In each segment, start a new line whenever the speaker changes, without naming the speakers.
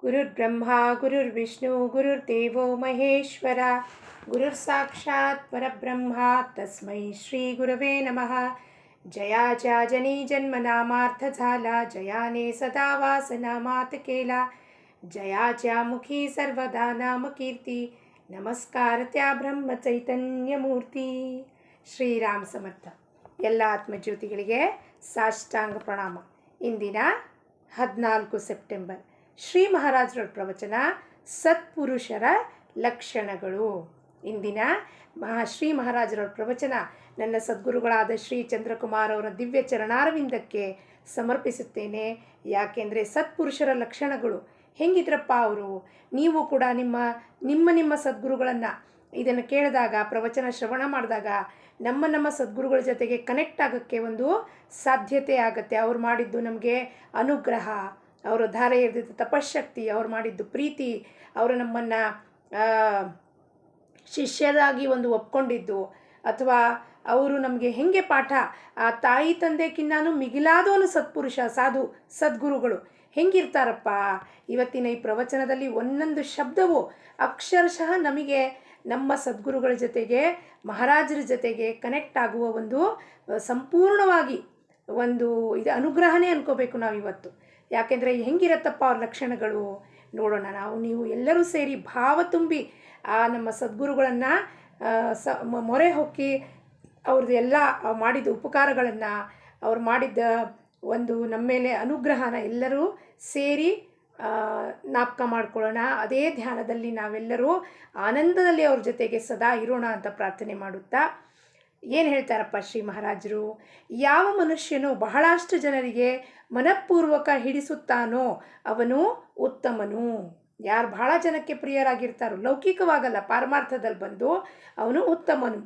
ಗುರುರ್ಬ್ರಹ್ಮ ಗುರುರ್ವಿಷ್ಣು ಗುರುರ್ದೇವೋ ಮಹೇಶ್ವರ ಗುರುರ್ಸಾಕ್ಷಾತ್ ಪರಬ್ರಹ್ಮ ತಸ್ಮೈ ಶ್ರೀ गुरवे नमः. जयाच्या जनी जन्मनामार्थ झाला, जयाने सदा वासनामात केला. जयाच्या मुखी सर्वदा नाम कीर्ती, नमस्कार त्या ಬ್ರಹ್ಮಚೈತನ್ಯ ಮೂರ್ತಿ. ಶ್ರೀರಾಮ್ ಸಮರ್ಥ. ಎಲ್ಲ ಆತ್ಮಜ್ಯೋತಿಗಳಿಗೆ ಸಾಷ್ಟಾಂಗ ಪ್ರಣಾಮ. ಇಂದಿನ 14 ಸೆಪ್ಟೆಂಬರ್ ಶ್ರೀ ಮಹಾರಾಜರ ಪ್ರವಚನ ಸತ್ಪುರುಷರ ಲಕ್ಷಣಗಳು. ಇಂದಿನ ಶ್ರೀ ಮಹಾರಾಜರ ಪ್ರವಚನ ನನ್ನ ಸದ್ಗುರುಗಳಾದ ಶ್ರೀ ಚಂದ್ರಕುಮಾರ್ ಅವರ ದಿವ್ಯ ಚರಣಾರವಿಂದಕ್ಕೆ ಸಮರ್ಪಿಸುತ್ತೇನೆ. ಯಾಕೆಂದರೆ ಸತ್ಪುರುಷರ ಲಕ್ಷಣಗಳು ಹೆಂಗಿದ್ರಪ್ಪ ಅವರು. ನೀವು ಕೂಡ ನಿಮ್ಮ ಸದ್ಗುರುಗಳನ್ನು ಇದನ್ನು ಕೇಳಿದಾಗ, ಪ್ರವಚನ ಶ್ರವಣ ಮಾಡಿದಾಗ ನಮ್ಮ ಸದ್ಗುರುಗಳ ಜೊತೆಗೆ ಕನೆಕ್ಟ್ ಆಗೋಕ್ಕೆ ಒಂದು ಸಾಧ್ಯತೆ ಆಗುತ್ತೆ. ಅವ್ರು ಮಾಡಿದ್ದು ನಮಗೆ ಅನುಗ್ರಹ, ಅವರು ಧಾರೆ ಎರೆದಿದ್ದ ತಪಶಕ್ತಿ, ಅವ್ರು ಮಾಡಿದ್ದು ಪ್ರೀತಿ, ಅವರು ನಮ್ಮನ್ನು ಶಿಷ್ಯರಾಗಿ ಒಂದು ಒಪ್ಕೊಂಡಿದ್ದು, ಅಥವಾ ಅವರು ನಮಗೆ ಹೆಂಗೆ ಪಾಠ, ಆ ತಾಯಿ ತಂದೆಕಿನ್ನೂ ಮಿಗಿಲಾದವನು ಸತ್ಪುರುಷ, ಸಾಧು ಸದ್ಗುರುಗಳು ಹೆಂಗಿರ್ತಾರಪ್ಪ. ಇವತ್ತಿನ ಈ ಪ್ರವಚನದಲ್ಲಿ ಒಂದೊಂದು ಶಬ್ದವು ಅಕ್ಷರಶಃ ನಮಗೆ ನಮ್ಮ ಸದ್ಗುರುಗಳ ಜೊತೆಗೆ, ಮಹಾರಾಜರ ಜೊತೆಗೆ ಕನೆಕ್ಟ್ ಆಗುವ ಒಂದು ಸಂಪೂರ್ಣವಾಗಿ ಒಂದು ಇದು ಅನುಗ್ರಹನೇ ಅನ್ಕೋಬೇಕು ನಾವು ಇವತ್ತು. ಯಾಕೆಂದರೆ ಹೆಂಗಿರತ್ತಪ್ಪ ಅವ್ರ ಲಕ್ಷಣಗಳು ನೋಡೋಣ. ನೀವು ಎಲ್ಲರೂ ಸೇರಿ ಭಾವ ತುಂಬಿ ಆ ನಮ್ಮ ಸದ್ಗುರುಗಳನ್ನು ಮೊರೆ ಹೊಕ್ಕಿ ಅವ್ರದ್ದು ಎಲ್ಲ ಮಾಡಿದ ಉಪಕಾರಗಳನ್ನು, ಅವ್ರು ಮಾಡಿದ್ದ ಒಂದು ನಮ್ಮ ಮೇಲೆ ಅನುಗ್ರಹನ ಎಲ್ಲರೂ ಸೇರಿ ಜ್ಞಾಪಕ ಮಾಡ್ಕೊಳ್ಳೋಣ. ಅದೇ ಧ್ಯಾನದಲ್ಲಿ ನಾವೆಲ್ಲರೂ ಆನಂದದಲ್ಲಿ ಅವ್ರ ಜೊತೆಗೆ ಸದಾ ಇರೋಣ ಅಂತ ಪ್ರಾರ್ಥನೆ ಮಾಡುತ್ತಾ, ಏನು ಹೇಳ್ತಾರಪ್ಪ ಶ್ರೀ ಮಹಾರಾಜರು. ಯಾವ ಮನುಷ್ಯನು ಬಹಳಷ್ಟು ಜನರಿಗೆ ಮನಪೂರ್ವಕ ಹಿಡಿಸುತ್ತಾನೋ ಅವನು ಉತ್ತಮನು. ಯಾರು ಬಹಳ ಜನಕ್ಕೆ ಪ್ರಿಯರಾಗಿರ್ತಾರೋ, ಲೌಕಿಕವಾಗಲ್ಲ ಪಾರಮಾರ್ಥದಲ್ಲಿ ಬಂದು ಅವನು ಉತ್ತಮನು.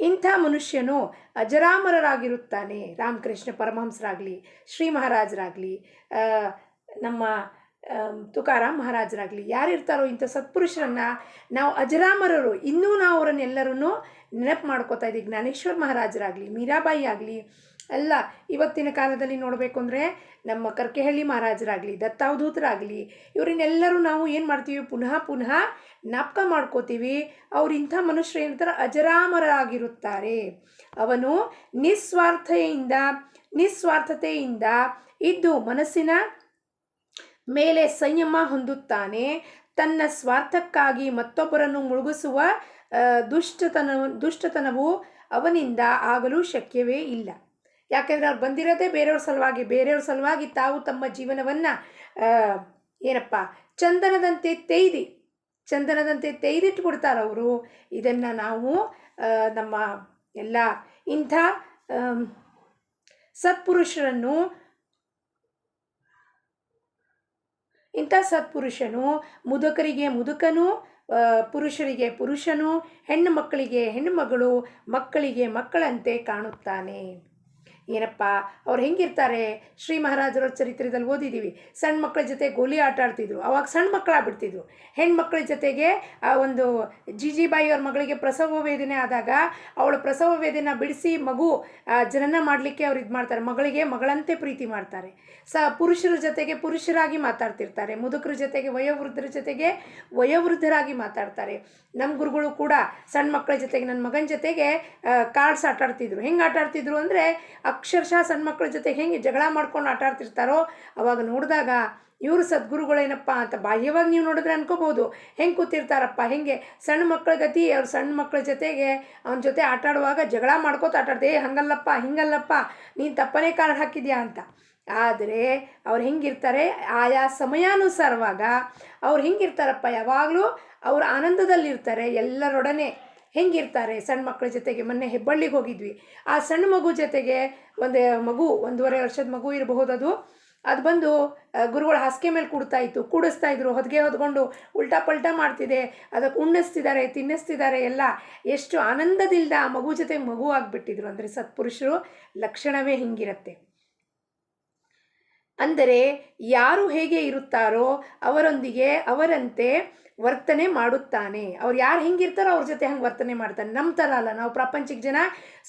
ಇಂಥ ಮನುಷ್ಯನು ಅಜರಾಮರರಾಗಿರುತ್ತಾನೆ. ರಾಮಕೃಷ್ಣ ಪರಮಹಂಸರಾಗಲಿ, ಶ್ರೀ ಮಹಾರಾಜರಾಗಲಿ, ನಮ್ಮ ತುಕಾರಾಮ್ ಮಹಾರಾಜರಾಗಲಿ, ಯಾರಿರ್ತಾರೋ ಇಂಥ ಸತ್ಪುರುಷರನ್ನು ನಾವು ಅಜರಾಮರರು. ಇನ್ನೂ ನಾವು ಅವರನ್ನೆಲ್ಲರೂ ನೆನಪು ಮಾಡ್ಕೋತಾ ಇದ್ದೀವಿ. ಜ್ಞಾನೇಶ್ವರ ಮಹಾರಾಜರಾಗಲಿ, ಮೀರಾಬಾಯಿ ಆಗಲಿ, ಎಲ್ಲ ಇವತ್ತಿನ ಕಾಲದಲ್ಲಿ ನೋಡಬೇಕು ಅಂದರೆ ನಮ್ಮ ಕರ್ಕೆಹಳ್ಳಿ ಮಹಾರಾಜರಾಗಲಿ, ದತ್ತಾವಧೂತರಾಗಲಿ, ಇವರನ್ನೆಲ್ಲರೂ ನಾವು ಏನು ಮಾಡ್ತೀವಿ, ಪುನಃ ಜ್ಞಾಪಕ ಮಾಡ್ಕೋತೀವಿ. ಅವ್ರು ಇಂಥ ಮನುಷ್ಯರು ಏನಂತಾರೆ, ಅಜರಾಮರಾಗಿರುತ್ತಾರೆ. ಅವನು ನಿಸ್ವಾರ್ಥತೆಯಿಂದ ಇದ್ದು ಮನಸ್ಸಿನ ಮೇಲೆ ಸಂಯಮ ಹೊಂದುತ್ತಾನೆ. ತನ್ನ ಸ್ವಾರ್ಥಕ್ಕಾಗಿ ಮತ್ತೊಬ್ಬರನ್ನು ಮುಳುಗಿಸುವ ದುಷ್ಟತನವು ಅವನಿಂದ ಆಗಲು ಶಕ್ಯವೇ ಇಲ್ಲ. ಯಾಕೆಂದರೆ ಅವ್ರು ಬಂದಿರೋದೇ ಬೇರೆಯವ್ರ ಸಲುವಾಗಿ ತಾವು ತಮ್ಮ ಜೀವನವನ್ನು ಚಂದನದಂತೆ ತೆಯ್ದಿಟ್ಟು ಬಿಡ್ತಾರೆ ಅವರು. ಇದನ್ನು ನಾವು ನಮ್ಮ ಎಲ್ಲ ಇಂಥ ಸತ್ಪುರುಷನು ಮುದುಕರಿಗೆ ಮುದುಕನು, ಪುರುಷರಿಗೆ ಪುರುಷನು, ಹೆಣ್ಣು ಮಕ್ಕಳಿಗೆ ಹೆಣ್ಣುಮಗಳು, ಮಕ್ಕಳಿಗೆ ಮಕ್ಕಳಂತೆ ಕಾಣುತ್ತಾನೆ. ಏನಪ್ಪ ಅವ್ರು ಹೆಂಗಿರ್ತಾರೆ. ಶ್ರೀ ಮಹಾರಾಜರ ಚರಿತ್ರೆದಲ್ಲಿ ಓದಿದ್ದೀವಿ. ಸಣ್ಣ ಮಕ್ಕಳ ಜೊತೆ ಗೋಲಿ ಆಟ ಆಡ್ತಿದ್ರು. ಅವಾಗ ಸಣ್ಣ ಮಕ್ಕಳಾಗ್ಬಿಡ್ತಿದ್ರು. ಹೆಣ್ಮಕ್ಳ ಜೊತೆಗೆ ಒಂದು ಜಿಜಿಬಾಯಿ ಅವ್ರ ಮಗಳಿಗೆ ಪ್ರಸವ ವೇದನೆ ಆದಾಗ ಅವಳ ಪ್ರಸವ ವೇದನೆ ಬಿಡಿಸಿ ಮಗು ಜನನ ಮಾಡಲಿಕ್ಕೆ ಅವ್ರು ಇದು ಮಾಡ್ತಾರೆ. ಮಗಳಿಗೆ ಮಗಳಂತೆ ಪ್ರೀತಿ ಮಾಡ್ತಾರೆ. ಪುರುಷರ ಜೊತೆಗೆ ಪುರುಷರಾಗಿ ಮಾತಾಡ್ತಿರ್ತಾರೆ. ಮುದುಕರ ಜೊತೆಗೆ ವಯೋವೃದ್ಧರ ಜೊತೆಗೆ ವಯೋವೃದ್ಧರಾಗಿ ಮಾತಾಡ್ತಾರೆ. ನಮ್ಮ ಗುರುಗಳು ಕೂಡ ಸಣ್ಣ ಮಕ್ಕಳ ಜೊತೆಗೆ, ನನ್ನ ಮಗನ ಜೊತೆಗೆ ಕಾರ್ಡ್ಸ್ ಆಟ ಆಡ್ತಿದ್ರು. ಹೆಂಗೆ ಆಟ ಆಡ್ತಿದ್ರು ಅಂದರೆ ಅಕ್ಷರಶಃ ಸಣ್ಣ ಮಕ್ಕಳ ಜೊತೆಗೆ ಹೆಂಗೆ ಜಗಳ ಮಾಡ್ಕೊಂಡು ಆಟ ಆಡ್ತಿರ್ತಾರೋ ಅವಾಗ ನೋಡಿದಾಗ ಇವರು ಸದ್ಗುರುಗಳೇನಪ್ಪ ಅಂತ ಬಾಹ್ಯವಾಗಿ ನೀವು ನೋಡಿದ್ರೆ ಅನ್ಕೋಬೋದು, ಹೆಂಗೆ ಕೂತಿರ್ತಾರಪ್ಪ, ಹೆಂಗೆ ಸಣ್ಣ ಮಕ್ಕಳ ಗತಿ. ಅವ್ರು ಸಣ್ಣ ಮಕ್ಕಳ ಜೊತೆಗೆ ಅವನ ಜೊತೆ ಆಟ ಆಡುವಾಗ ಜಗಳ ಮಾಡ್ಕೋತ ಆಟ ಆಡ್ದೆ, ಹಂಗಲ್ಲಪ್ಪ ಹಿಂಗಲ್ಲಪ್ಪ, ನೀನು ತಪ್ಪನೇ ಕಾರ್ಡ್ ಹಾಕಿದ್ಯಾ ಅಂತ. ಆದರೆ ಅವ್ರು ಹೆಂಗಿರ್ತಾರೆ, ಆಯಾ ಸಮಯಾನುಸಾರವಾಗ ಅವ್ರು ಹೆಂಗಿರ್ತಾರಪ್ಪ, ಯಾವಾಗಲೂ ಅವ್ರು ಆನಂದದಲ್ಲಿರ್ತಾರೆ. ಎಲ್ಲರೊಡನೆ ಹೆಂಗಿರ್ತಾರೆ ಸಣ್ಣ ಮಕ್ಕಳ ಜೊತೆಗೆ. ಮೊನ್ನೆ ಹೆಬ್ಬಳ್ಳಿಗೆ ಹೋಗಿದ್ವಿ. ಆ ಸಣ್ಣ ಮಗು ಜೊತೆಗೆ ಒಂದು ಮಗು 1.5 ವರ್ಷದ ಮಗು ಇರಬಹುದು. ಅದು ಬಂದು ಗುರುಗಳ ಹಾಸಿಗೆ ಮೇಲೆ ಕೂಡಿಸ್ತಾ ಇದ್ರು. ಹೊದಿಗೆ ಹೊದ್ಕೊಂಡು ಉಲ್ಟಾ ಪಲ್ಟಾ ಮಾಡ್ತಿದೆ. ಅದಕ್ಕೆ ಉಣ್ಣಿಸ್ತಿದ್ದಾರೆ, ತಿನ್ನಿಸ್ತಿದ್ದಾರೆ. ಎಲ್ಲ ಎಷ್ಟು ಆನಂದದಿಂದ ಆ ಮಗು ಜೊತೆಗೆ ಮಗು ಆಗಿಬಿಟ್ಟಿದ್ರು. ಅಂದರೆ ಸತ್ಪುರುಷರು ಲಕ್ಷಣವೇ ಹಿಂಗಿರುತ್ತೆ. ಅಂದರೆ ಯಾರು ಹೇಗೆ ಇರುತ್ತಾರೋ ಅವರಂತೆ ವರ್ತನೆ ಮಾಡುತ್ತಾನೆ. ಅವ್ರು ಯಾರು ಹೆಂಗಿರ್ತಾರೋ ಅವ್ರ ಜೊತೆ ಹಂಗೆ ವರ್ತನೆ ಮಾಡ್ತಾನೆ. ನಮ್ಮ ಥರ ಅಲ್ಲ, ನಾವು ಪ್ರಾಪಂಚಿಕ ಜನ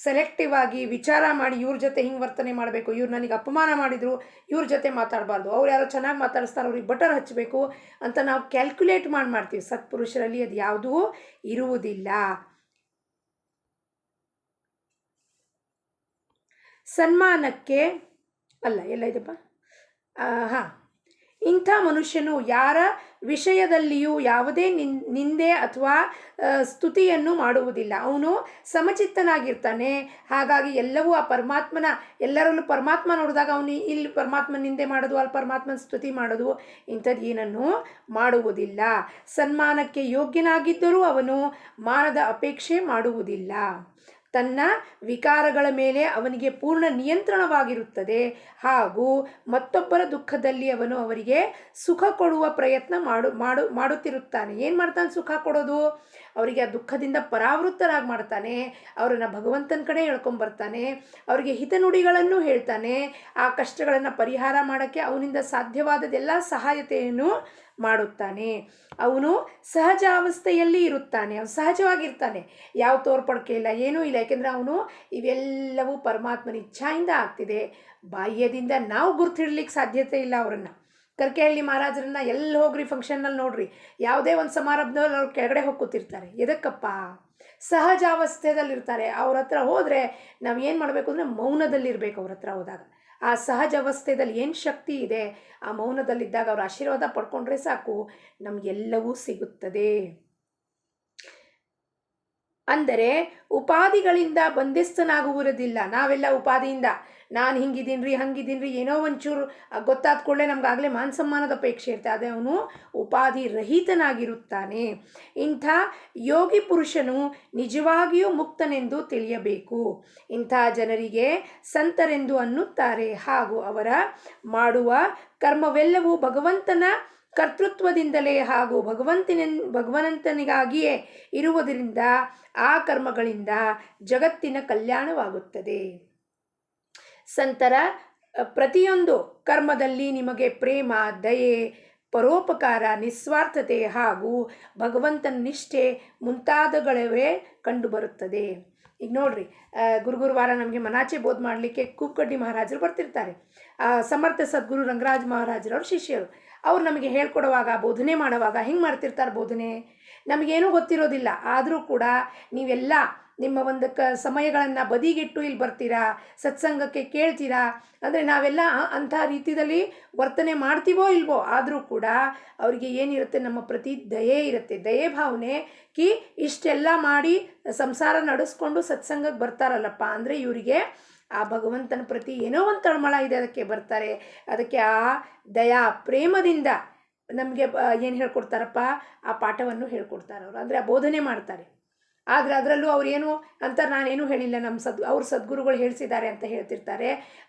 ಸೆಲೆಕ್ಟಿವ್ ಆಗಿ ವಿಚಾರ ಮಾಡಿ ಇವ್ರ ಜೊತೆ ಹಿಂಗೆ ವರ್ತನೆ ಮಾಡಬೇಕು, ಇವ್ರು ನನಗೆ ಅಪಮಾನ ಮಾಡಿದರು ಇವ್ರ ಜೊತೆ ಮಾತಾಡಬಾರ್ದು, ಅವ್ರು ಯಾರೋ ಚೆನ್ನಾಗಿ ಮಾತಾಡಿಸ್ತಾರೆ ಅವ್ರಿಗೆ ಬಟರ್ ಹಚ್ಚಬೇಕು ಅಂತ ನಾವು ಕ್ಯಾಲ್ಕುಲೇಟ್ ಮಾಡ್ತೀವಿ. ಸತ್ಪುರುಷರಲ್ಲಿ ಅದು ಯಾವುದೂ ಇರುವುದಿಲ್ಲ. ಸನ್ಮಾನಕ್ಕೆ ಅಲ್ಲ, ಎಲ್ಲ ಇದಪ್ಪ, ಹಾಂ, ಇಂಥ ಮನುಷ್ಯನು ಯಾರ ವಿಷಯದಲ್ಲಿಯೂ ಯಾವುದೇ ನಿಂದೆ ಅಥವಾ ಸ್ತುತಿಯನ್ನು ಮಾಡುವುದಿಲ್ಲ. ಅವನು ಸಮಚಿತ್ತನಾಗಿರ್ತಾನೆ. ಹಾಗಾಗಿ ಎಲ್ಲವೂ ಆ ಎಲ್ಲರಲ್ಲೂ ಪರಮಾತ್ಮ ನೋಡಿದಾಗ ಅವನು ಇಲ್ಲಿ ಪರಮಾತ್ಮ ನಿಂದೆ ಮಾಡೋದು, ಅಲ್ಲಿ ಪರಮಾತ್ಮನ ಸ್ತುತಿ ಮಾಡೋದು, ಇಂಥದ್ದು ಏನನ್ನು ಮಾಡುವುದಿಲ್ಲ. ಸನ್ಮಾನಕ್ಕೆ ಯೋಗ್ಯನಾಗಿದ್ದರೂ ಅವನು ಮಾನದ ಅಪೇಕ್ಷೆ ಮಾಡುವುದಿಲ್ಲ. ತನ್ನ ವಿಕಾರಗಳ ಮೇಲೆ ಅವನಿಗೆ ಪೂರ್ಣ ನಿಯಂತ್ರಣವಾಗಿರುತ್ತದೆ ಹಾಗೂ ಮತ್ತೊಬ್ಬರ ದುಃಖದಲ್ಲಿ ಅವನು ಅವರಿಗೆ ಸುಖ ಕೊಡುವ ಪ್ರಯತ್ನ ಮಾಡುತ್ತಿರುತ್ತಾನೆ. ಏನು ಮಾಡ್ತಾನೆ? ಸುಖ ಕೊಡೋದು. ಅವರಿಗೆ ಆ ದುಃಖದಿಂದ ಪರಾವೃತ್ತರಾಗಿ ಮಾಡ್ತಾನೆ. ಅವರನ್ನು ಭಗವಂತನ ಕಡೆ ಹೇಳ್ಕೊಂಬರ್ತಾನೆ. ಅವರಿಗೆ ಹಿತನುಡಿಗಳನ್ನು ಹೇಳ್ತಾನೆ. ಆ ಕಷ್ಟಗಳನ್ನು ಪರಿಹಾರ ಮಾಡೋಕ್ಕೆ ಅವನಿಂದ ಸಾಧ್ಯವಾದದೆಲ್ಲ ಸಹಾಯತೆಯನ್ನು ಮಾಡುತ್ತಾನೆ. ಅವನು ಸಹಜಾವಸ್ಥೆಯಲ್ಲಿ ಇರುತ್ತಾನೆ. ಅವನು ಸಹಜವಾಗಿರ್ತಾನೆ. ಯಾವ ತೋರ್ಪಡಿಕೆ ಇಲ್ಲ, ಏನೂ ಇಲ್ಲ. ಯಾಕೆಂದರೆ ಅವನು ಇವೆಲ್ಲವೂ ಪರಮಾತ್ಮನ ಇಚ್ಛಾಯಿಂದ ಆಗ್ತಿದೆ. ಬಾಹ್ಯದಿಂದ ನಾವು ಗುರ್ತಿಡ್ಲಿಕ್ಕೆ ಸಾಧ್ಯತೆ ಇಲ್ಲ ಅವರನ್ನು. ಕರ್ಕೆಹಳ್ಳಿ ಮಹಾರಾಜರನ್ನ ಎಲ್ಲಿ ಹೋಗ್ರಿ ಫಂಕ್ಷನ್ನಲ್ಲಿ ನೋಡ್ರಿ, ಯಾವುದೇ ಒಂದು ಸಮಾರಂಭದಲ್ಲಿ ಅವ್ರು ಕೆಳಗಡೆ ಹೋಗಿ ಕೂತಿರ್ತಾರೆ. ಎದಕ್ಕಪ್ಪ? ಸಹಜಾವಸ್ಥೆಯಲ್ಲಿರ್ತಾರೆ. ಅವ್ರ ಹತ್ರ ಹೋದರೆ ನಾವು ಏನು ಮಾಡಬೇಕು ಅಂದರೆ ಮೌನದಲ್ಲಿರಬೇಕು. ಅವ್ರ ಹತ್ರ ಹೋದಾಗ ಆ ಸಹಜ ಅವಸ್ಥೆಯಲ್ಲಿ ಏನು ಶಕ್ತಿ ಇದೆ, ಆ ಮೌನದಲ್ಲಿದ್ದಾಗ ಅವ್ರ ಆಶೀರ್ವಾದ ಪಡ್ಕೊಂಡ್ರೆ ಸಾಕು, ನಮಗೆಲ್ಲವೂ ಸಿಗುತ್ತದೆ. ಅಂದರೆ ಉಪಾಧಿಗಳಿಂದ ಬಂಧಿಸ್ತನಾಗುವುದಿಲ್ಲ. ನಾವೆಲ್ಲ ಉಪಾಧಿಯಿಂದ ನಾನು ಹಿಂಗಿದ್ದೀನಿ ಹಂಗಿದ್ದೀನಿ ಏನೋ ಒಂಚೂರು ಗೊತ್ತಾದ ಕೂಡಲೇ ನಮಗಾಗಲೇ ಮಾನ ಸಮ್ಮಾನದ ಅಪೇಕ್ಷೆ ಇರುತ್ತೆ. ಅದೇ ಅವನು ಉಪಾಧಿ ರಹಿತನಾಗಿರುತ್ತಾನೆ. ಇಂಥ ಯೋಗಿ ಪುರುಷನು ನಿಜವಾಗಿಯೂ ಮುಕ್ತನೆಂದು ತಿಳಿಯಬೇಕು. ಇಂಥ ಜನರಿಗೆ ಸಂತರೆಂದು ಅನ್ನುತ್ತಾರೆ ಹಾಗೂ ಅವರ ಮಾಡುವ ಕರ್ಮವೆಲ್ಲವೂ ಭಗವಂತನ ಕರ್ತೃತ್ವದಿಂದಲೇ ಹಾಗೂ ಭಗವಂತನಿಗಾಗಿಯೇ ಇರುವುದರಿಂದ ಆ ಕರ್ಮಗಳಿಂದ ಜಗತ್ತಿನ ಕಲ್ಯಾಣವಾಗುತ್ತದೆ. ಸಂತರ ಪ್ರತಿಯೊಂದು ಕರ್ಮದಲ್ಲಿ ನಿಮಗೆ ಪ್ರೇಮ, ದಯೆ, ಪರೋಪಕಾರ, ನಿಸ್ವಾರ್ಥತೆ ಹಾಗೂ ಭಗವಂತನ ನಿಷ್ಠೆ ಮುಂತಾದಗಳವೇ ಕಂಡುಬರುತ್ತದೆ. ಈಗ ನೋಡ್ರಿ, ಗುರುವಾರ ನಮಗೆ ಮನಾಚೆ ಬೋಧ ಮಾಡಲಿಕ್ಕೆ ಕೂಪ್ಕಡ್ಡಿ ಮಹಾರಾಜರು ಬರ್ತಿರ್ತಾರೆ. ಸಮರ್ಥ ಸದ್ಗುರು ರಂಗರಾಜ ಮಹಾರಾಜರವ್ರ ಶಿಷ್ಯರು. ಅವ್ರು ನಮಗೆ ಹೇಳ್ಕೊಡುವಾಗ, ಬೋಧನೆ ಮಾಡುವಾಗ ಹೆಂಗೆ ಮಾಡ್ತಿರ್ತಾರೆ ಬೋಧನೆ, ನಮಗೇನೂ ಗೊತ್ತಿರೋದಿಲ್ಲ. ಆದರೂ ಕೂಡ ನೀವೆಲ್ಲ ನಿಮ್ಮ ಒಂದು ಸಮಯಗಳನ್ನು ಬದಿಗಿಟ್ಟು ಇಲ್ಲಿ ಬರ್ತೀರಾ, ಸತ್ಸಂಗಕ್ಕೆ ಕೇಳ್ತೀರಾ. ಅಂದರೆ ನಾವೆಲ್ಲ ಅಂಥ ರೀತಿಯಲ್ಲಿ ವರ್ತನೆ ಮಾಡ್ತೀವೋ ಇಲ್ವೋ, ಆದರೂ ಕೂಡ ಅವರಿಗೆ ಏನಿರುತ್ತೆ, ನಮ್ಮ ಪ್ರತಿ ದಯೆ ಇರುತ್ತೆ. ದಯೆ ಭಾವನೆ ಇಷ್ಟೆಲ್ಲ ಮಾಡಿ ಸಂಸಾರ ನಡೆಸ್ಕೊಂಡು ಸತ್ಸಂಗಕ್ಕೆ ಬರ್ತಾರಲ್ಲಪ್ಪ ಅಂದರೆ ಇವರಿಗೆ ಆ ಭಗವಂತನ ಪ್ರತಿ ಏನೋ ಒಂದು ತಳಮಳ ಇದೆ, ಅದಕ್ಕೆ ಬರ್ತಾರೆ. ಅದಕ್ಕೆ ಆ ದಯಾ ಪ್ರೇಮದಿಂದ ನಮಗೆ ಏನು ಹೇಳ್ಕೊಡ್ತಾರಪ್ಪ, ಆ ಪಾಠವನ್ನು ಹೇಳ್ಕೊಡ್ತಾರೆ ಅವರು. ಅಂದರೆ ಆ ಬೋಧನೆ ಮಾಡ್ತಾರೆ. ಆದರೆ ಅದರಲ್ಲೂ ಅವ್ರೇನು ಅಂತ ನಾನೇನು ಹೇಳಿಲ್ಲ, ಅವ್ರ ಸದ್ಗುರುಗಳು ಹೇಳಿಸಿದ್ದಾರೆ ಅಂತ ಹೇಳ್ತಿರ್ತಾರೆ.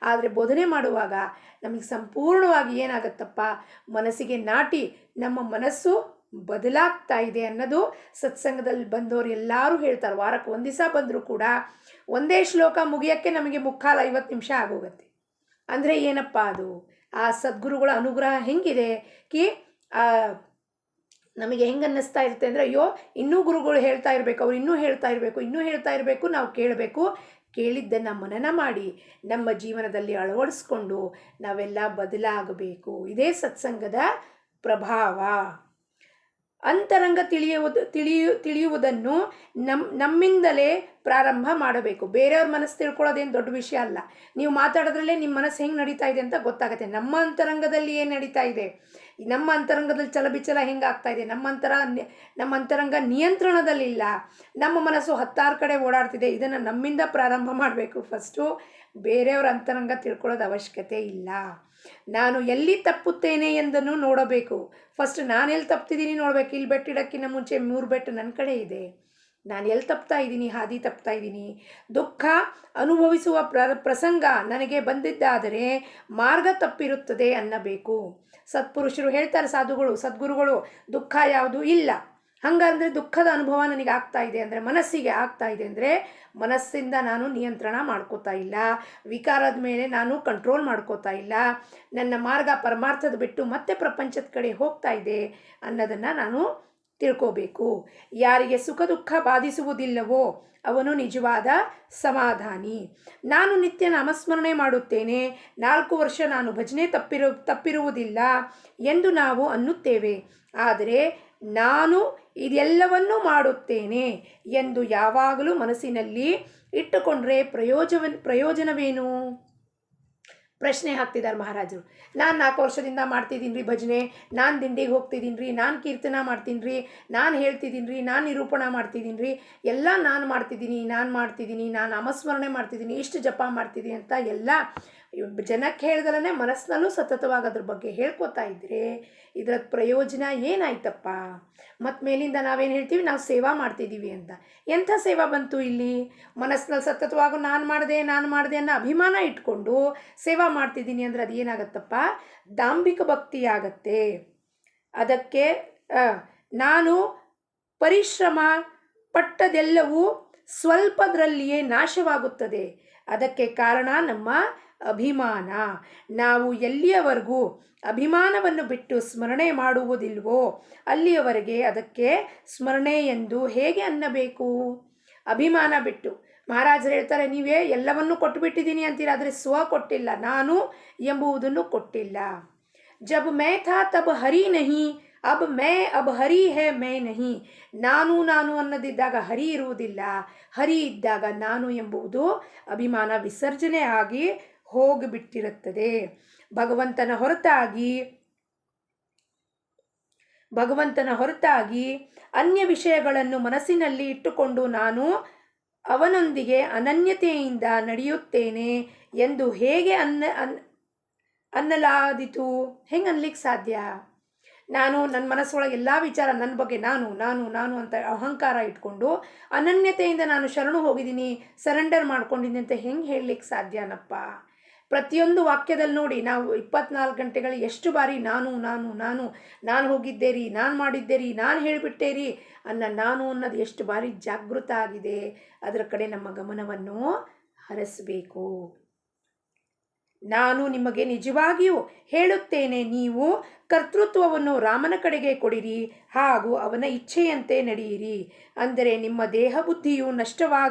ಆದರೆ ಬೋಧನೆ ಮಾಡುವಾಗ ನಮಗೆ ಸಂಪೂರ್ಣವಾಗಿ ಏನಾಗುತ್ತಪ್ಪ, ಮನಸ್ಸಿಗೆ ನಾಟಿ ನಮ್ಮ ಮನಸ್ಸು ಬದಲಾಗ್ತಾ ಇದೆ ಅನ್ನೋದು ಸತ್ಸಂಗದಲ್ಲಿ ಬಂದವರು ಎಲ್ಲರೂ ಹೇಳ್ತಾರೆ. ವಾರಕ್ಕೆ ಒಂದು ದಿವಸ ಬಂದರೂ ಕೂಡ ಒಂದೇ ಶ್ಲೋಕ ಮುಗಿಯೋಕ್ಕೆ ನಮಗೆ 50 ನಿಮಿಷ ಆಗೋಗುತ್ತೆ. ಅಂದರೆ ಏನಪ್ಪ ಅದು, ಆ ಸದ್ಗುರುಗಳ ಅನುಗ್ರಹ ಹೆಂಗಿದೆ ನಮಗೆ ಹೆಂಗೆ ಅನ್ನಿಸ್ತಾ ಇರುತ್ತೆ ಅಂದರೆ, ಅಯ್ಯೋ ಇನ್ನೂ ಗುರುಗಳು ಹೇಳ್ತಾ ಇರಬೇಕು, ಅವ್ರು ಇನ್ನೂ ಹೇಳ್ತಾ ಇರಬೇಕು, ನಾವು ಕೇಳಬೇಕು. ಕೇಳಿದ್ದನ್ನು ಮನನ ಮಾಡಿ ನಮ್ಮ ಜೀವನದಲ್ಲಿ ಅಳವಡಿಸ್ಕೊಂಡು ನಾವೆಲ್ಲ ಬದಲಾಗಬೇಕು. ಇದೇ ಸತ್ಸಂಗದ ಪ್ರಭಾವ. ಅಂತರಂಗ ತಿಳಿಯುವುದನ್ನು ನಮ್ಮಿಂದಲೇ ಪ್ರಾರಂಭ ಮಾಡಬೇಕು. ಬೇರೆಯವ್ರ ಮನಸ್ಸು ತಿಳ್ಕೊಳ್ಳೋದೇನು ದೊಡ್ಡ ವಿಷಯ ಅಲ್ಲ. ನೀವು ಮಾತಾಡೋದ್ರಲ್ಲೇ ನಿಮ್ಮ ಮನಸ್ಸು ಹೆಂಗೆ ನಡೀತಾ ಇದೆ ಅಂತ ಗೊತ್ತಾಗುತ್ತೆ. ನಮ್ಮ ಅಂತರಂಗದಲ್ಲಿ ಏನು ನಡೀತಾ ಇದೆ, ನಮ್ಮ ಅಂತರಂಗದಲ್ಲಿ ಚಲಬಿಚಲ ಹೆಂಗೆ ಆಗ್ತಾ ಇದೆ, ನಮ್ಮ ಅಂತರಂಗ ನಿಯಂತ್ರಣದಲ್ಲಿಲ್ಲ, ನಮ್ಮ ಮನಸ್ಸು 10 ಕಡೆ ಓಡಾಡ್ತಿದೆ. ಇದನ್ನು ನಮ್ಮಿಂದ ಪ್ರಾರಂಭ ಮಾಡಬೇಕು. ಫಸ್ಟು ಬೇರೆಯವ್ರ ಅಂತರಂಗ ತಿಳ್ಕೊಳ್ಳೋದು ಅವಶ್ಯಕತೆ ಇಲ್ಲ. ನಾನು ಎಲ್ಲಿ ತಪ್ಪುತ್ತೇನೆ ಎಂದನ್ನು ನೋಡಬೇಕು. ಫಸ್ಟ್ ನಾನು ಎಲ್ಲಿ ತಪ್ತಿದ್ದೀನಿ ನೋಡಬೇಕು. ಇಲ್ಲಿ ಬೆಟ್ಟಿಡೋಕ್ಕಿಂತ ಮುಂಚೆ 3 ಬೆಟ್ಟು ನನ್ನ ಕಡೆ ಇದೆ. ನಾನು ಎಲ್ಲಿ ತಪ್ತಾ ಇದ್ದೀನಿ, ಹಾದಿ ತಪ್ತಾ ಇದ್ದೀನಿ. ದುಃಖ ಅನುಭವಿಸುವ ಪ್ರಸಂಗ ನನಗೆ ಬಂದಿದ್ದಾದರೆ ಮಾರ್ಗ ತಪ್ಪಿರುತ್ತದೆ ಅನ್ನಬೇಕು. ಸತ್ಪುರುಷರು ಹೇಳ್ತಾರೆ, ಸದ್ಗುರುಗಳು ದುಃಖ ಯಾವುದು ಇಲ್ಲ, ಹಂಗಂದರೆ ದುಃಖದ ಅನುಭವ ನನಗೆ ಆಗ್ತಾ ಇದೆ ಅಂದರೆ, ಮನಸ್ಸಿಗೆ ಆಗ್ತಾ ಇದೆ ಅಂದರೆ, ಮನಸ್ಸಿಂದ ನಾನು ನಿಯಂತ್ರಣ ಮಾಡ್ಕೋತಾ ಇಲ್ಲ, ವಿಕಾರದ ಮೇಲೆ ನಾನು ಕಂಟ್ರೋಲ್ ಮಾಡ್ಕೋತಾ ಇಲ್ಲ, ನನ್ನ ಮಾರ್ಗ ಪರಮಾರ್ಥದ ಬಿಟ್ಟು ಮತ್ತೆ ಪ್ರಪಂಚದ ಕಡೆ ಹೋಗ್ತಾ ಇದೆ ಅನ್ನೋದನ್ನು ನಾನು ತಿಳ್ಕೋಬೇಕು. ಯಾರಿಗೆ ಸುಖ ದುಃಖ ಬಾಧಿಸುವುದಿಲ್ಲವೋ ಅವನು ನಿಜವಾದ ಸಮಾಧಾನಿ. ನಾನು ನಿತ್ಯ ನಾಮಸ್ಮರಣೆ ಮಾಡುತ್ತೇನೆ, 4 ವರ್ಷ ನಾನು ಭಜನೆ ತಪ್ಪಿರುವುದಿಲ್ಲ ಎಂದು ನಾವು ಅನ್ನುತ್ತೇವೆ. ಆದರೆ ನಾನು ಇದೆಲ್ಲವನ್ನೂ ಮಾಡುತ್ತೇನೆ ಎಂದು ಯಾವಾಗಲೂ ಮನಸ್ಸಿನಲ್ಲಿ ಇಟ್ಟುಕೊಂಡ್ರೆ ಪ್ರಯೋಜನವೇನು? ಪ್ರಶ್ನೆ ಹಾಕ್ತಿದ್ದಾರೆ ಮಹಾರಾಜರು. ನಾನು 4 ವರ್ಷದಿಂದ ಮಾಡ್ತಿದ್ದೀನಿ ರೀ ಭಜನೆ, ನಾನು ದಿಂಡಿಗೆ ಹೋಗ್ತಿದ್ದೀನಿ ರೀ, ನಾನು ಕೀರ್ತನ ಮಾಡ್ತೀನಿ ರೀ, ನಾನು ಹೇಳ್ತಿದ್ದೀನಿ ರೀ, ನಾನು ನಿರೂಪಣೆ ಮಾಡ್ತಿದ್ದೀನಿ ರೀ, ಎಲ್ಲ ನಾನು ಮಾಡ್ತಿದ್ದೀನಿ, ನಾನು ನಾಮಸ್ಮರಣೆ ಮಾಡ್ತಿದ್ದೀನಿ, ಇಷ್ಟು ಜಪ ಮಾಡ್ತಿದ್ದೀನಿ ಅಂತ ಎಲ್ಲ ಜನಕ್ಕೆ ಹೇಳ್ದಲೇ ಮನಸ್ಸಿನಲ್ಲೂ ಸತತವಾಗಿ ಅದ್ರ ಬಗ್ಗೆ ಹೇಳ್ಕೊತಾ ಇದ್ದರೆ ಇದರ ಪ್ರಯೋಜನ ಏನಾಯ್ತಪ್ಪ? ಮತ್ತು ಮೇಲಿಂದ ನಾವೇನು ಹೇಳ್ತೀವಿ, ನಾವು ಸೇವಾ ಮಾಡ್ತಿದ್ದೀವಿ ಅಂತ. ಎಂಥ ಸೇವಾ ಬಂತು ಇಲ್ಲಿ? ಮನಸ್ಸಿನಲ್ಲಿ ಸತತವಾಗಿ ನಾನು ಮಾಡಿದೆ ಅನ್ನೋ ಅಭಿಮಾನ ಇಟ್ಕೊಂಡು ಸೇವಾ ಮಾಡ್ತಿದ್ದೀನಿ ಅಂದರೆ ಅದು ಏನಾಗತ್ತಪ್ಪ? ದಾಂಭಿಕ ಭಕ್ತಿ ಆಗತ್ತೆ. ಅದಕ್ಕೆ ನಾನು ಪರಿಶ್ರಮ ಪಟ್ಟದೆಲ್ಲವೂ ಸ್ವಲ್ಪದರಲ್ಲಿಯೇ ನಾಶವಾಗುತ್ತದೆ. ಅದಕ್ಕೆ ಕಾರಣ ನಮ್ಮ ಅಭಿಮಾನ. ನಾವು ಎಲ್ಲಿಯವರೆಗೂ ಅಭಿಮಾನವನ್ನು ಬಿಟ್ಟು ಸ್ಮರಣೆ ಮಾಡುವುದಿಲ್ವೋ ಅಲ್ಲಿಯವರೆಗೆ ಅದಕ್ಕೆ ಸ್ಮರಣೆ ಎಂದು ಹೇಗೆ ಅನ್ನಬೇಕು? ಅಭಿಮಾನ ಬಿಟ್ಟು ಮಹಾರಾಜರು ಹೇಳ್ತಾರೆ, ನೀವೇ ಎಲ್ಲವನ್ನೂ ಕೊಟ್ಟುಬಿಟ್ಟಿದ್ದೀನಿ ಅಂತೀರ, ಆದರೆ ಸ್ವ ಕೊಟ್ಟಿಲ್ಲ, ನಾನು ಎಂಬುವುದನ್ನು ಕೊಟ್ಟಿಲ್ಲ. ಜಬ್ ಮೈ ಥಾ ತಬ್ ಹರಿ ನಹಿ, ಅಬ್ ಹರಿ ಹೇ ಮೈ ನಹಿ. ನಾನು ಅನ್ನೋದಿದ್ದಾಗ ಹರಿ ಇರುವುದಿಲ್ಲ, ಹರಿ ಇದ್ದಾಗ ನಾನು ಎಂಬುದು ಅಭಿಮಾನ ವಿಸರ್ಜನೆ ಆಗಿ ಹೋಗಿಬಿಟ್ಟಿರುತ್ತದೆ. ಭಗವಂತನ ಹೊರತಾಗಿ ಅನ್ಯ ವಿಷಯಗಳನ್ನು ಮನಸ್ಸಿನಲ್ಲಿ ಇಟ್ಟುಕೊಂಡು ನಾನು ಅವನೊಂದಿಗೆ ಅನನ್ಯತೆಯಿಂದ ನಡೆಯುತ್ತೇನೆ ಎಂದು ಹೇಗೆ ಅನ್ನಲಾದೀತು? ಹೆಂಗೆ ಅನ್ಲಿಕ್ಕೆ ಸಾಧ್ಯ? ನಾನು ನನ್ನ ಮನಸ್ಸೊಳಗೆ ಎಲ್ಲ ವಿಚಾರ ನನ್ನ ಬಗ್ಗೆ ನಾನು ಅಂತ ಅಹಂಕಾರ ಇಟ್ಕೊಂಡು ಅನನ್ಯತೆಯಿಂದ ನಾನು ಶರಣು ಹೋಗಿದ್ದೀನಿ, ಸರೆಂಡರ್ ಮಾಡ್ಕೊಂಡಿದ್ದೀನಿ ಅಂತ ಹೆಂಗೆ ಹೇಳಲಿಕ್ಕೆ ಸಾಧ್ಯನಪ್ಪ? ಪ್ರತಿಯೊಂದು ವಾಕ್ಯದಲ್ಲಿ ನೋಡಿ, ನಾವು 24 ಗಂಟೆಗಳು ಎಷ್ಟು ಬಾರಿ ನಾನು ಹೋಗಿದ್ದೇರಿ, ನಾನು ಮಾಡಿದ್ದೇರಿ, ನಾನು ಹೇಳಿಬಿಟ್ಟೇರಿ ನಾನು ಅನ್ನೋದು ಎಷ್ಟು ಬಾರಿ ಜಾಗೃತ ಆಗಿದೆ. ಅದರ ಕಡೆ ನಮ್ಮ ಗಮನವನ್ನು ಹರಿಸಬೇಕು. ನಾನು ನಿಮಗೆ ನಿಜವಾಗಿಯೂ ಹೇಳುತ್ತೇನೆ, ನೀವು ಕರ್ತೃತ್ವವನ್ನು ರಾಮನ ಕಡೆಗೆ ಕೊಡಿರಿ ಹಾಗೂ ಅವನ ಇಚ್ಛೆಯಂತೆ ನಡೆಯಿರಿ. ಅಂದರೆ ನಿಮ್ಮ ದೇಹ ಬುದ್ಧಿಯು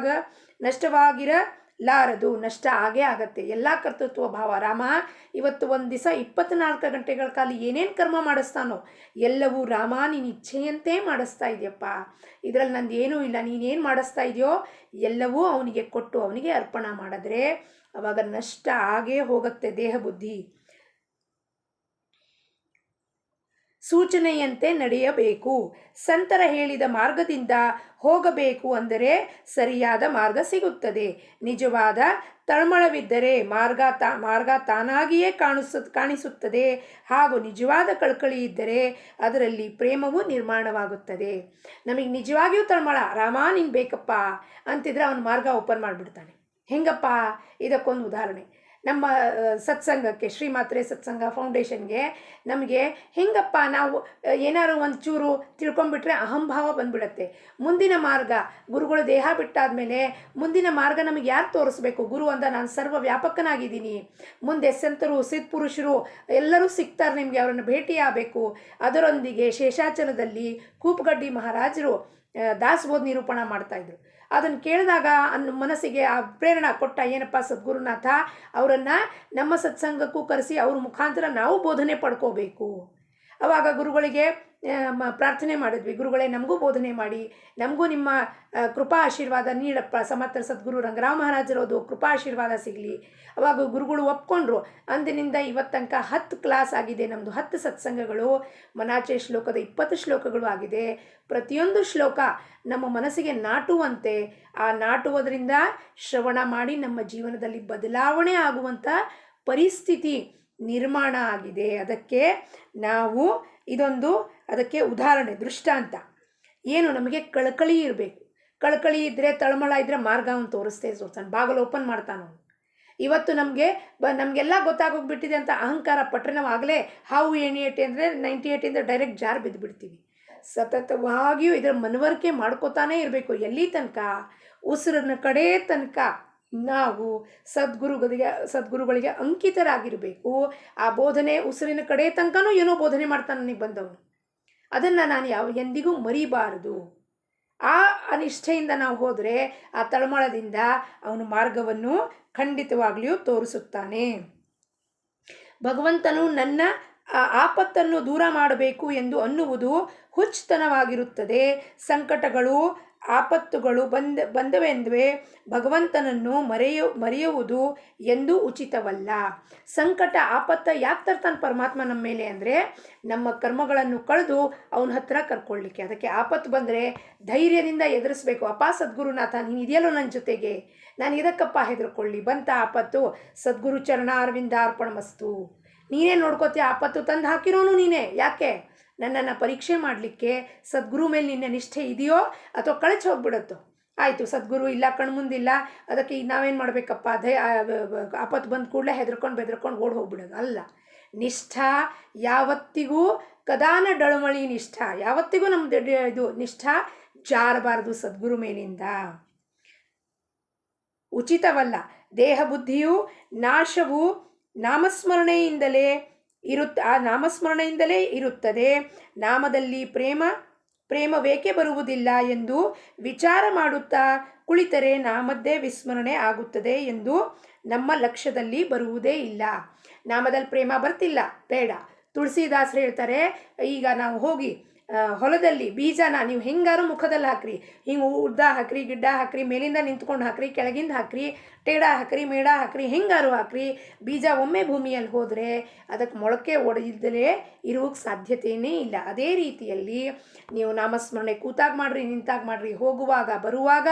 ನಷ್ಟವಾಗಿರಲಾರದು, ನಷ್ಟ ಆಗೇ ಆಗತ್ತೆ. ಎಲ್ಲ ಕರ್ತೃತ್ವ ಭಾವ. ರಾಮ ಇವತ್ತು ಒಂದು ದಿವಸ 24 ಗಂಟೆಗಳ ಕಾಲ ಏನೇನು ಕರ್ಮ ಮಾಡಿಸ್ತಾನೋ ಎಲ್ಲವೂ ರಾಮ ನೀನು ಇಚ್ಛೆಯಂತೆ ಮಾಡಿಸ್ತಾ ಇದೆಯಪ್ಪ, ಇದರಲ್ಲಿ ನಂದು ಏನೂ ಇಲ್ಲ, ನೀನೇನು ಮಾಡಿಸ್ತಾ ಇದೆಯೋ ಎಲ್ಲವೂ ಅವನಿಗೆ ಕೊಟ್ಟು ಅವನಿಗೆ ಅರ್ಪಣ ಮಾಡಿದ್ರೆ ಅವಾಗ ನಷ್ಟ ಆಗೇ ಹೋಗುತ್ತೆ ದೇಹ ಬುದ್ಧಿ. ಸೂಚನೆಯಂತೆ ನಡೆಯಬೇಕು. ಸಂತರ ಹೇಳಿದ ಮಾರ್ಗದಿಂದ ಹೋಗಬೇಕು ಅಂದರೆ ಸರಿಯಾದ ಮಾರ್ಗ ಸಿಗುತ್ತದೆ. ನಿಜವಾದ ತಳಮಳವಿದ್ದರೆ ಮಾರ್ಗ ತಾನಾಗಿಯೇ ಕಾಣಿಸುತ್ತದೆ ಹಾಗೂ ನಿಜವಾದ ಕಳಕಳಿ ಇದ್ದರೆ ಅದರಲ್ಲಿ ಪ್ರೇಮವೂ ನಿರ್ಮಾಣವಾಗುತ್ತದೆ. ನಮಗೆ ನಿಜವಾಗಿಯೂ ತಳಮಳ, ರಾಮ ನೀನು ಬೇಕಪ್ಪ ಅಂತಿದ್ರೆ ಅವನ ಮಾರ್ಗ ಓಪನ್ ಮಾಡಿಬಿಡ್ತಾನೆ. ಹೆಂಗಪ್ಪ? ಇದಕ್ಕೊಂದು ಉದಾಹರಣೆ. ನಮ್ಮ ಸತ್ಸಂಗಕ್ಕೆ, ಶ್ರೀಮಾತ್ರೆ ಸತ್ಸಂಗ ಫೌಂಡೇಶನ್ಗೆ ನಮಗೆ ಹೆಂಗಪ್ಪ ನಾವು ಏನಾರು ಒಂಚೂರು ತಿಳ್ಕೊಂಬಿಟ್ರೆ ಅಹಂಭಾವ ಬಂದ್ಬಿಡತ್ತೆ. ಮುಂದಿನ ಮಾರ್ಗ ಗುರುಗಳು ದೇಹ ಬಿಟ್ಟಾದಮೇಲೆ ಮುಂದಿನ ಮಾರ್ಗ ನಮಗೆ ಯಾರು ತೋರಿಸ್ಬೇಕು? ಗುರು ಅಂದ ನಾನು ಸರ್ವ ವ್ಯಾಪಕನಾಗಿದ್ದೀನಿ, ಮುಂದೆ ಸಂತರು ಸಿದ್ಧಪುರುಷರು ಎಲ್ಲರೂ ಸಿಗ್ತಾರೆ, ನಿಮಗೆ ಅವರನ್ನು ಭೇಟಿಯಾಗಬೇಕು. ಅದರೊಂದಿಗೆ ಶೇಷಾಚಲದಲ್ಲಿ ಕೂಪಗಡ್ಡಿ ಮಹಾರಾಜರು ದಾಸಬೋಧ ನಿರೂಪಣ ಮಾಡ್ತಾಯಿದ್ರು. ಅದನ್ನು ಕೇಳಿದಾಗ ಮನಸ್ಸಿಗೆ ಆ ಪ್ರೇರಣೆ ಕೊಟ್ಟ, ಏನಪ್ಪ ಸದ್ಗುರುನಾಥ ಅವರನ್ನು ನಮ್ಮ ಸತ್ಸಂಗಕ್ಕೂ ಕರೆಸಿ ಅವ್ರ ಮುಖಾಂತರ ನಾವು ಬೋಧನೆ ಪಡ್ಕೋಬೇಕು. ಆವಾಗ ಗುರುಗಳಿಗೆ ಪ್ರಾರ್ಥನೆ ಮಾಡಿದ್ವಿ, ಗುರುಗಳೇ ನಮಗೂ ಬೋಧನೆ ಮಾಡಿ, ನಮಗೂ ನಿಮ್ಮ ಕೃಪಾ ಆಶೀರ್ವಾದ ನೀಡಪ್ಪ, ಸಮರ್ಥ ಸದ್ಗುರು ರಂಗರಾವ್ ಮಹಾರಾಜರದು ಕೃಪಾ ಆಶೀರ್ವಾದ ಸಿಗಲಿ. ಅವಾಗ ಗುರುಗಳು ಒಪ್ಕೊಂಡ್ರು. ಅಂದಿನಿಂದ ಇವತ್ತಂಕ 10 ಕ್ಲಾಸ್ ಆಗಿದೆ ನಮ್ಮದು, 10 ಸತ್ಸಂಗಗಳು, ಮನಾಚೆ ಶ್ಲೋಕದ 20 ಶ್ಲೋಕಗಳು ಆಗಿದೆ. ಪ್ರತಿಯೊಂದು ಶ್ಲೋಕ ನಮ್ಮ ಮನಸ್ಸಿಗೆ ನಾಟುವಂತೆ, ಆ ನಾಟುವುದರಿಂದ ಶ್ರವಣ ಮಾಡಿ ನಮ್ಮ ಜೀವನದಲ್ಲಿ ಬದಲಾವಣೆ ಆಗುವಂಥ ಪರಿಸ್ಥಿತಿ ನಿರ್ಮಾಣ ಆಗಿದೆ. ಅದಕ್ಕೆ ನಾವು ಅದಕ್ಕೆ ಉದಾಹರಣೆ, ದೃಷ್ಟಾಂತ ಏನು, ನಮಗೆ ಕಳಕಳಿ ಇರಬೇಕು. ಕಳಕಳಿ ಇದ್ದರೆ, ತಳಮಳ ಇದ್ದರೆ ಮಾರ್ಗ ಅವನು ತೋರಿಸ್ತಾನೆ, ಬಾಗಿಲು ಓಪನ್ ಮಾಡ್ತಾನೆ. ಇವತ್ತು ನಮಗೆಲ್ಲ ಗೊತ್ತಾಗೋಗ್ಬಿಟ್ಟಿದೆ ಅಂತ ಅಹಂಕಾರ ಪಟ್ಟರೆ ನಾವು ಆಗಲೇ ಹಾವು 98 ಅಂದರೆ 98ಇಂದ ಡೈರೆಕ್ಟ್ ಜಾರು ಬಿದ್ದುಬಿಡ್ತೀವಿ. ಸತತವಾಗಿಯೂ ಇದರ ಮನವರಿಕೆ ಮಾಡ್ಕೋತಾನೇ ಇರಬೇಕು. ಎಲ್ಲಿ ತನಕ? ಉಸಿರಿನ ಕಡೆ ತನಕ ನಾವು ಸದ್ಗುರುಗಳಿಗೆ ಅಂಕಿತರಾಗಿರಬೇಕು. ಆ ಬೋಧನೆ ಉಸಿರಿನ ಕಡೆ ತನಕನೂ ಏನೋ ಬೋಧನೆ ಮಾಡ್ತಾನೆ ನನಗೆ ಬಂದವನು, ಅದನ್ನು ನಾನು ಎಂದಿಗೂ ಮರಿಬಾರದು. ಆ ಅನಿಷ್ಠೆಯಿಂದ ನಾವು ಹೋದರೆ ಆ ತಳಮಳದಿಂದ ಅವನು ಮಾರ್ಗವನ್ನು ಖಂಡಿತವಾಗ್ಲಿಯೂ ತೋರಿಸುತ್ತಾನೆ. ಭಗವಂತನು ನನ್ನ ಆಪತ್ತನ್ನು ದೂರ ಮಾಡಬೇಕು ಎಂದು ಅನ್ನುವುದು ಹುಚ್ಚುತನವಾಗಿರುತ್ತದೆ. ಸಂಕಟಗಳು ಆಪತ್ತುಗಳು ಬಂದವೆಂದುವೆ ಭಗವಂತನನ್ನು ಮರೆಯುವುದು ಎಂದು ಉಚಿತವಲ್ಲ. ಸಂಕಟ ಆಪತ್ತ ಯಾಕೆ ತರ್ತಾನೆ ಪರಮಾತ್ಮ ನಮ್ಮ ಮೇಲೆ ಅಂದರೆ ನಮ್ಮ ಕರ್ಮಗಳನ್ನು ಕಳೆದು ಅವನ ಹತ್ರ ಕರ್ಕೊಳ್ಳಿಕ್ಕೆ. ಅದಕ್ಕೆ ಆಪತ್ತು ಬಂದರೆ ಧೈರ್ಯದಿಂದ ಎದುರಿಸ್ಬೇಕು. ಅಪ್ಪ ಸದ್ಗುರುನಾಥ, ನೀನು ಇದೆಯಲ್ಲೋ ನನ್ನ ಜೊತೆಗೆ, ನಾನು ಇದಕ್ಕಪ್ಪ ಹೆದರ್ಕೊಳ್ಳಿ. ಬಂತ ಆಪತ್ತು, ಸದ್ಗುರು ಚರಣಾರವಿಂದ ಅರ್ಪಣಮಸ್ತು. ನೀನೇ ನೋಡ್ಕೋತೀಯ, ಆಪತ್ತು ತಂದು ಹಾಕಿರೋನು ನೀನೇ. ಯಾಕೆ? ನನ್ನನ್ನು ಪರೀಕ್ಷೆ ಮಾಡಲಿಕ್ಕೆ. ಸದ್ಗುರು ಮೇಲೆ ನಿನ್ನ ನಿಷ್ಠೆ ಇದೆಯೋ ಅಥವಾ ಕಳಚಿ ಹೋಗ್ಬಿಡುತ್ತೋ? ಆಯಿತು, ಸದ್ಗುರು ಇಲ್ಲ, ಕಣ್ಮುಂದಿಲ್ಲ, ಅದಕ್ಕೆ ಈಗ ನಾವೇನು ಮಾಡಬೇಕಪ್ಪ? ಆಪತ್ತು ಬಂದ ಕೂಡಲೇ ಬೆದರ್ಕೊಂಡು ಓಡಿ ಹೋಗ್ಬಿಡೋದು ಅಲ್ಲ. ನಿಷ್ಠಾ ಯಾವತ್ತಿಗೂ ಕದಾನ ಡಳಮಳಿ ನಿಷ್ಠಾ, ಯಾವತ್ತಿಗೂ ನಮ್ಮದು ಇದು ನಿಷ್ಠಾ ಜಾರಬಾರದು ಸದ್ಗುರು ಮೇಲಿಂದ. ಉಚಿತವಲ್ಲ. ದೇಹ ಬುದ್ಧಿಯು ನಾಶವು ನಾಮಸ್ಮರಣೆಯಿಂದಲೇ ಇರುತ್ತದೆ. ನಾಮದಲ್ಲಿ ಪ್ರೇಮವೇಕೆ ಬರುವುದಿಲ್ಲ ಎಂದು ವಿಚಾರ ಮಾಡುತ್ತಾ ಕುಳಿತರೆ ನಾಮದ್ದೇ ವಿಸ್ಮರಣೆ ಆಗುತ್ತದೆ ಎಂದು ನಮ್ಮ ಲಕ್ಷ್ಯದಲ್ಲಿ ಬರುವುದೇ ಇಲ್ಲ. ನಾಮದಲ್ಲಿ ಪ್ರೇಮ ಬರ್ತಿಲ್ಲ, ಬೇಡ. ತುಳಸಿದಾಸರು ಹೇಳ್ತಾರೆ, ಈಗ ನಾವು ಹೋಗಿ ಹೊಲದಲ್ಲಿ ಬೀಜನ ನೀವು ಹೆಂಗಾರು ಮುಖದಲ್ಲಿ ಹಾಕ್ರಿ, ಹಿಂಗೆ ಉದ್ದ ಹಾಕ್ರಿ, ಗಿಡ್ಡ ಹಾಕ್ರಿ, ಮೇಲಿಂದ ನಿಂತ್ಕೊಂಡು ಹಾಕ್ರಿ, ಕೆಳಗಿಂದ ಹಾಕ್ರಿ, ಟೇಡ ಹಾಕ್ರಿ, ಮೇಡ ಹಾಕ್ರಿ, ಹೆಂಗಾರು ಹಾಕ್ರಿ, ಬೀಜ ಒಮ್ಮೆ ಭೂಮಿಯಲ್ಲಿ ಹೋದರೆ ಅದಕ್ಕೆ ಮೊಳಕೆ ಒಡೆಯದಲೇ ಇರೋಕ್ಕೆ ಸಾಧ್ಯತೆಯೇ ಇಲ್ಲ. ಅದೇ ರೀತಿಯಲ್ಲಿ ನೀವು ನಾಮಸ್ಮರಣೆ ಕೂತಾಗ ಮಾಡಿರಿ, ನಿಂತಾಗ ಮಾಡಿರಿ, ಹೋಗುವಾಗ, ಬರುವಾಗ,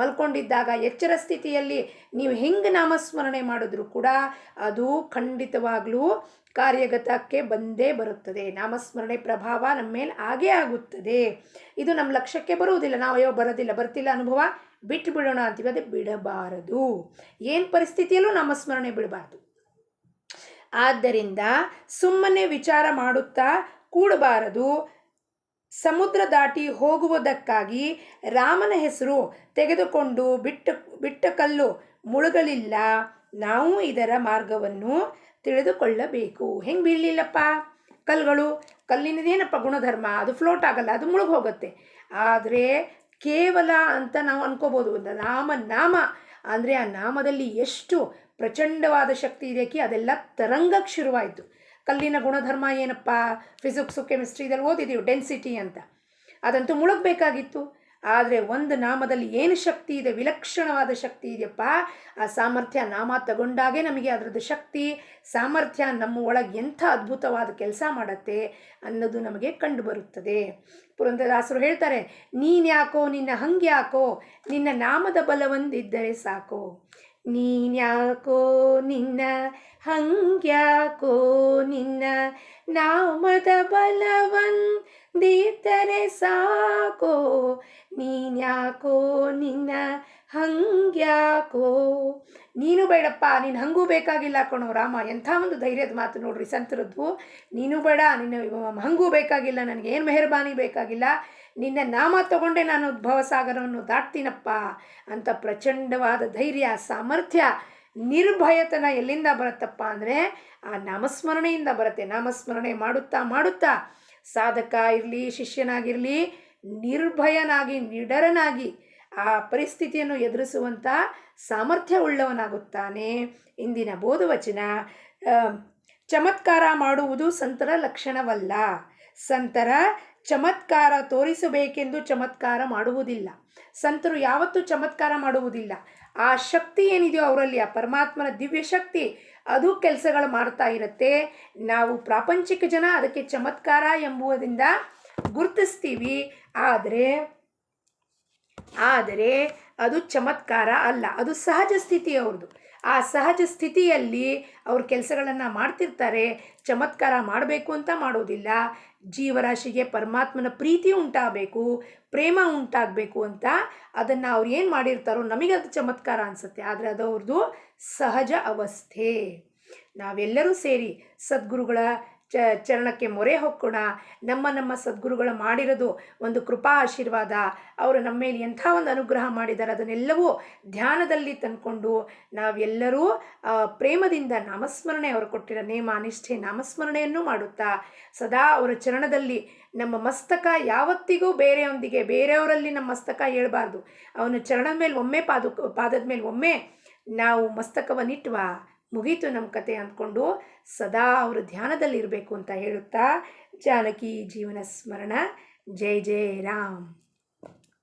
ಮಲ್ಕೊಂಡಿದ್ದಾಗ, ಎಚ್ಚರ ಸ್ಥಿತಿಯಲ್ಲಿ ನೀವು ಹೆಂಗೆ ನಾಮಸ್ಮರಣೆ ಮಾಡಿದ್ರೂ ಕೂಡ ಅದು ಖಂಡಿತವಾಗ್ಲೂ ಕಾರ್ಯಗತಕ್ಕೆ ಬಂದೇ ಬರುತ್ತದೆ. ನಾಮಸ್ಮರಣೆ ಪ್ರಭಾವ ನಮ್ಮ ಮೇಲೆ ಆಗೇ ಆಗುತ್ತದೆ. ಇದು ನಮ್ಮ ಲಕ್ಷ್ಯಕ್ಕೆ ಬರುವುದಿಲ್ಲ. ನಾವು ಅಯ್ಯೋ ಬರ್ತಿಲ್ಲ ಅನುಭವ, ಬಿಟ್ಟು ಬಿಡೋಣ ಅಂತೀವಿ. ಅದೇ ಬಿಡಬಾರದು. ಏನು ಪರಿಸ್ಥಿತಿಯಲ್ಲೂ ನಾಮಸ್ಮರಣೆ ಬಿಡಬಾರ್ದು. ಆದ್ದರಿಂದ ಸುಮ್ಮನೆ ವಿಚಾರ ಮಾಡುತ್ತಾ ಕೂಡಬಾರದು. ಸಮುದ್ರ ದಾಟಿ ಹೋಗುವುದಕ್ಕಾಗಿ ರಾಮನ ಹೆಸರು ತೆಗೆದುಕೊಂಡು ಬಿಟ್ಟ ಕಲ್ಲು ಮುಳುಗಲಿಲ್ಲ. ನಾವು ಇದರ ಮಾರ್ಗವನ್ನು ತಿಳಿದುಕೊಳ್ಳಬೇಕು. ಹೆಂಗೆ ಬೀಳಲಿಲ್ಲಪ್ಪ ಕಲ್ಲಿನದೇನಪ್ಪ ಗುಣಧರ್ಮ, ಅದು ಫ್ಲೋಟ್ ಆಗಲ್ಲ, ಅದು ಮುಳುಗಿ ಹೋಗುತ್ತೆ. ಆದರೆ ಕೇವಲ ಅಂತ ನಾವು ಅನ್ಕೋಬೋದು. ನಾಮ ಅಂದರೆ ಆ ನಾಮದಲ್ಲಿ ಎಷ್ಟು ಪ್ರಚಂಡವಾದ ಶಕ್ತಿ ಇದೆಯಕ್ಕೆ ಅದೆಲ್ಲ ತರಂಗಕ್ಕೆ ಶುರುವಾಯಿತು. ಕಲ್ಲಿನ ಗುಣಧರ್ಮ ಏನಪ್ಪ? ಫಿಸಿಕ್ಸು ಕೆಮಿಸ್ಟ್ರಿದಲ್ಲಿ ಓದಿದ್ದೀವಿ, ಡೆನ್ಸಿಟಿ ಅಂತ. ಅದಂತೂ ಮುಳುಗಬೇಕಾಗಿತ್ತು. ಆದರೆ ಒಂದು ನಾಮದಲ್ಲಿ ಏನು ಶಕ್ತಿ ಇದೆ, ವಿಲಕ್ಷಣವಾದ ಶಕ್ತಿ ಇದೆಯಪ್ಪ. ಆ ಸಾಮರ್ಥ್ಯ ನಾಮ ತಗೊಂಡಾಗೆ ನಮಗೆ ಅದರದ್ದು ಶಕ್ತಿ ಸಾಮರ್ಥ್ಯ ನಮ್ಮ ಒಳಗೆ ಎಂಥ ಅದ್ಭುತವಾದ ಕೆಲಸ ಮಾಡುತ್ತೆ ಅನ್ನೋದು ನಮಗೆ ಕಂಡು ಬರುತ್ತದೆ. ಪುರಂದರದಾಸರು ಹೇಳ್ತಾರೆ, ನೀನ್ಯಾಕೋ ನಿನ್ನ ಹಂಗ್ಯಾಕೋ, ನಿನ್ನ ನಾಮದ ಬಲವೊಂದಿದ್ದರೆ ಸಾಕೋ. ನೀನ್ಯಾಕೋ ನಿನ್ನ ಹಂಗ್ಯಾಕೋ, ನಿನ್ನ ನಾಮದ ಬಲವೊಂದಿದ್ದರೆ ಸಾಕೋ. ನೀನ್ಯಾಕೋ ನಿನ್ನ ಹಂಗ್ಯಾಕೋ. ನೀನು ಬೇಡಪ್ಪ, ನೀನು ಹಂಗೂ ಬೇಕಾಗಿಲ್ಲ ಕಣೋ ರಾಮ. ಎಂಥ ಒಂದು ಧೈರ್ಯದ ಮಾತು ನೋಡ್ರಿ ಸಂತರದ್ದು. ನೀನು ಬೇಡ, ನಿನ್ನ ಹಂಗೂ ಬೇಕಾಗಿಲ್ಲ, ನನಗೇನು ಮೆಹರ್ಬಾನಿ ಬೇಕಾಗಿಲ್ಲ, ನಿನ್ನ ನಾಮ ತಗೊಂಡೆ ನಾನು ಭವಸಾಗರವನ್ನು ದಾಟ್ತೀನಪ್ಪ ಅಂತ ಪ್ರಚಂಡವಾದ ಧೈರ್ಯ, ಸಾಮರ್ಥ್ಯ, ನಿರ್ಭಯತನ ಎಲ್ಲಿಂದ ಬರುತ್ತಪ್ಪ ಅಂದರೆ ಆ ನಾಮಸ್ಮರಣೆಯಿಂದ ಬರುತ್ತೆ. ನಾಮಸ್ಮರಣೆ ಮಾಡುತ್ತಾ ಸಾಧಕ ಇರಲಿ, ಶಿಷ್ಯನಾಗಿರಲಿ, ನಿರ್ಭಯನಾಗಿ, ನಿಡರನಾಗಿ ಆ ಪರಿಸ್ಥಿತಿಯನ್ನು ಎದುರಿಸುವಂಥ ಸಾಮರ್ಥ್ಯ ಉಳ್ಳವನಾಗುತ್ತಾನೆ. ಇಂದಿನ ಬೋಧವಚನ, ಚಮತ್ಕಾರ ಮಾಡುವುದು ಸಂತರ ಲಕ್ಷಣವಲ್ಲ. ಸಂತರ ಚಮತ್ಕಾರ ತೋರಿಸಬೇಕೆಂದು ಚಮತ್ಕಾರ ಮಾಡುವುದಿಲ್ಲ. ಸಂತರು ಯಾವತ್ತೂ ಚಮತ್ಕಾರ ಮಾಡುವುದಿಲ್ಲ. ಆ ಶಕ್ತಿ ಏನಿದೆಯೋ ಅವರಲ್ಲಿ, ಆ ಪರಮಾತ್ಮನ ದಿವ್ಯ ಶಕ್ತಿ, ಅದು ಕೆಲಸಗಳು ಮಾಡ್ತಾ ಇರುತ್ತೆ. ನಾವು ಪ್ರಾಪಂಚಿಕ ಜನ ಅದಕ್ಕೆ ಚಮತ್ಕಾರ ಎಂಬುದರಿಂದ ಗುರುತಿಸ್ತೀವಿ. ಆದರೆ ಅದು ಚಮತ್ಕಾರ ಅಲ್ಲ, ಅದು ಸಹಜ ಸ್ಥಿತಿ ಅವ್ರದ್ದು. ಆ ಸಹಜ ಸ್ಥಿತಿಯಲ್ಲಿ ಅವ್ರ ಕೆಲಸಗಳನ್ನು ಮಾಡ್ತಿರ್ತಾರೆ. ಚಮತ್ಕಾರ ಮಾಡಬೇಕು ಅಂತ ಮಾಡೋದಿಲ್ಲ. ಜೀವರಾಶಿಗೆ ಪರಮಾತ್ಮನ ಪ್ರೀತಿ ಉಂಟಾಗಬೇಕು, ಪ್ರೇಮ ಉಂಟಾಗಬೇಕು ಅಂತ ಅದನ್ನು ಅವ್ರು ಏನು ಮಾಡಿರ್ತಾರೋ ನಮಗೆ ಅದು ಚಮತ್ಕಾರ ಅನಿಸುತ್ತೆ. ಆದರೆ ಅದು ಅವ್ರದ್ದು ಸಹಜ ಅವಸ್ಥೆ. ನಾವೆಲ್ಲರೂ ಸೇರಿ ಸದ್ಗುರುಗಳ ಚರಣಕ್ಕೆ ಮೊರೆ ಹೊಕ್ಕೋಣ. ನಮ್ಮ ಸದ್ಗುರುಗಳು ಮಾಡಿರೋದು ಒಂದು ಕೃಪಾ ಆಶೀರ್ವಾದ. ಅವರು ನಮ್ಮ ಮೇಲೆ ಎಂಥ ಒಂದು ಅನುಗ್ರಹ ಮಾಡಿದ್ದಾರೆ ಅದನ್ನೆಲ್ಲವೂ ಧ್ಯಾನದಲ್ಲಿ ತಂದ್ಕೊಂಡು ನಾವೆಲ್ಲರೂ ಪ್ರೇಮದಿಂದ ನಾಮಸ್ಮರಣೆ ಅವರು ಕೊಟ್ಟಿರೋ ನೇಮ ನಿಷ್ಠೆ ನಾಮಸ್ಮರಣೆಯನ್ನು ಮಾಡುತ್ತಾ ಸದಾ ಅವರ ಚರಣದಲ್ಲಿ ನಮ್ಮ ಮಸ್ತಕ ಯಾವತ್ತಿಗೂ ಬೇರೆಯವರಲ್ಲಿ ನಮ್ಮ ಮಸ್ತಕ ಏಳಬಾರ್ದು. ಅವನ ಚರಣದ ಮೇಲೆ ಒಮ್ಮೆ ಪಾದದ ಮೇಲೆ ಒಮ್ಮೆ ನಾವು ಮಸ್ತಕವನ್ನಿಟ್ವ ಮುಗೀತು ನಮ್ಮ ಕತೆ ಅಂದ್ಕೊಂಡು ಸದಾ ಅವರು ಧ್ಯಾನದಲ್ಲಿರಬೇಕು ಅಂತ ಹೇಳುತ್ತಾ ಜಾನಕಿ ಜೀವನ ಸ್ಮರಣ. ಜೈ ಜೈ ರಾಮ್.